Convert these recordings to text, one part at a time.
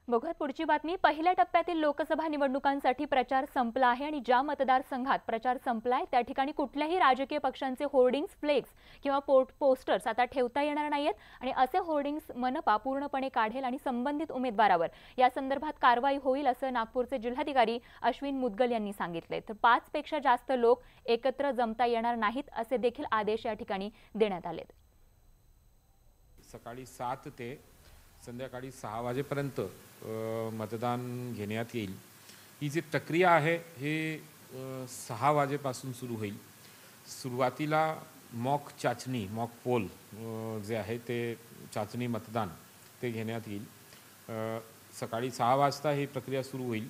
बघूयात पुढची बातमी। पहिल्या टप्प्यातील लोकसभा निवडणुकांसाठी प्रचार संपला आहे आणि ज्या मतदारसंघात प्रचार संपलाय त्या ठिकाणी कुठल्याही राजकीय पक्षांचे होर्डिंग्स, फ्लेक्स किंवा पोस्टर्स आता ठेवता येणार नाहीत आणि असे होर्डिंग्स मनपा पूर्णपणे काढेल आणि संबंधित उमेदवारावर या संदर्भात कारवाई होईल असं नागपूरचे जिल्हाधिकारी अश्विन मुदगल यांनी सांगितले। तर 5 पेक्षा जास्त लोक एकत्र जमता येणार नाहीत असे देखील आदेश या ठिकाणी देण्यात आलेत। सकाळी 7 ते संध्याकाळी 6 वाजेपर्यंत मतदान घेण्यात येईल। ही जी प्रक्रिया आहे हे 6 वाजेपासून सुरू होईल। सुरुवातीला मॉक चाचणी, मॉक पोल जे आहे ते चाचणी मतदान ते घेण्यात येईल। सकाळी 6 वाजता ही प्रक्रिया सुरू होईल।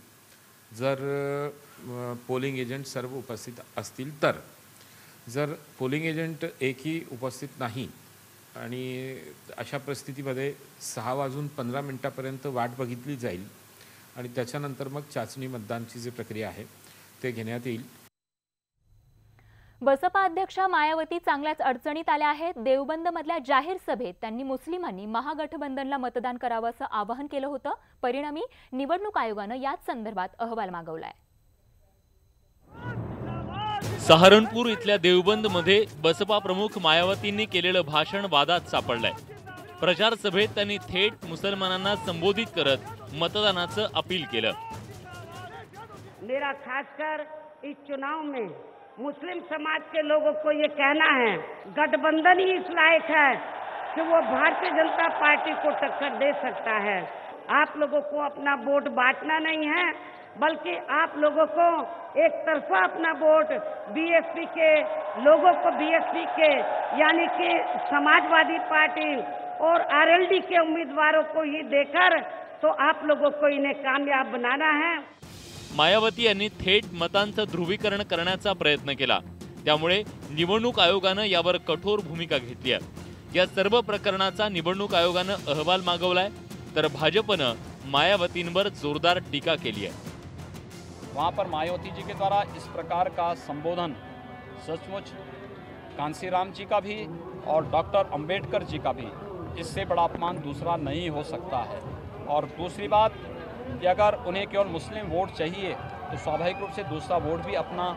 जर पोलिंग एजंट सर्व उपस्थित असतील तर, जर पोलिंग एजंट एकही उपस्थित नाही आणि अशा परिस्थितीमध्ये 6 वाजून 15 मिनिटापर्यंत वाट बघितली जाईल आणि त्याच्यानंतर मग चाचणी मतदानची जी प्रक्रिया आहे ते घेण्यात येईल। बसपा अध्यक्षा मायावती चांगल्याच अडचणीत आल्या आहेत। देवबंदमधल्या जाहीर सभेत त्यांनी मुस्लिमांनी महागठबंधनला मतदान करावं असं आवाहन केलं होतं। परिणामी निवडणूक आयोगानं याच संदर्भात अहवाल मागवलाय। सहारनपूर इथल्या देवबंद मध्ये बसपा प्रमुख मायावतींनी केलेलं भाषण वादात सापडलंय। प्रचार सभेत त्यांनी थेट मुसलमानांना संबोधित करत मतदानाचं अपील केलं। मेरा खासकर इस चुनाव में मुस्लिम समाज के लोगों को ये कहना है, गठबंधन ही इस लायक है कि वो भारतीय जनता पार्टी को टक्कर दे सकता है। आप लोगों को अपना वोट बांटना नहीं है, बल्कि आप लोगों को एक तरफा अपना वोट बीएसपी के लोगों को, बीएसपी के यानी कि समाजवादी पार्टी और आरएलडी के उम्मीदवारों को ही देकर तो आप लोगों को इन्हें कामयाब बनाना है। मायावती यांनी थेट मतांचं ध्रुवीकरण करण्याचा प्रयत्न केला। त्यामुळे निवडणूक आयोगानं यावर कठोर भूमिका घेतली आहे। या सर्व प्रकरणाचा निवडणूक आयोगानं अहवाल मागवलाय, तर भाजपनं मायावतींवर जोरदार टीका केली आहे। वहाँ पर मायावती जी के द्वारा इस प्रकार का संबोधन सचमुच कांसीराम जी का भी और डॉक्टर अंबेडकर जी का भी इससे बड़ा अपमान दूसरा नहीं हो सकता है। और दूसरी बात कि अगर उन्हें केवल मुस्लिम वोट चाहिए तो स्वाभाविक रूप से दूसरा वोट भी अपना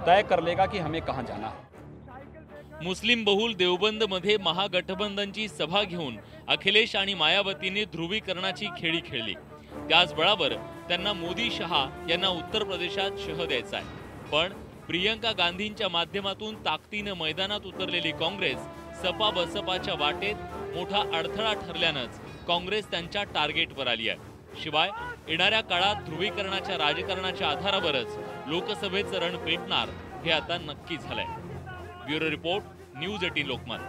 तय कर लेगा कि हमें कहाँ जाना है। मुस्लिम बहुल देवबंद मध्ये महागठबंधनची सभा घेऊन अखिलेश आणि मायावतींनी ध्रुवीकरणाची खेळी खेळली। त्याच बळावर त्यांना मोदी शहा यांना उत्तर प्रदेशात शह द्यायचा आहे। पण प्रियंका गांधींच्या माध्यमातून ताकदीने मैदानात उतरलेली काँग्रेस सपा बसपाच्या वाटेत मोठा अडथळा ठरल्यानंच काँग्रेस त्यांच्या टार्गेटवर आली आहे। शिवाय येणाऱ्या काळात ध्रुवीकरणाच्या राजकारणाच्या आधारावरच लोकसभेचं रण पेटणार हे आता नक्की झालंय। Bureau report, news 18 Lokmat.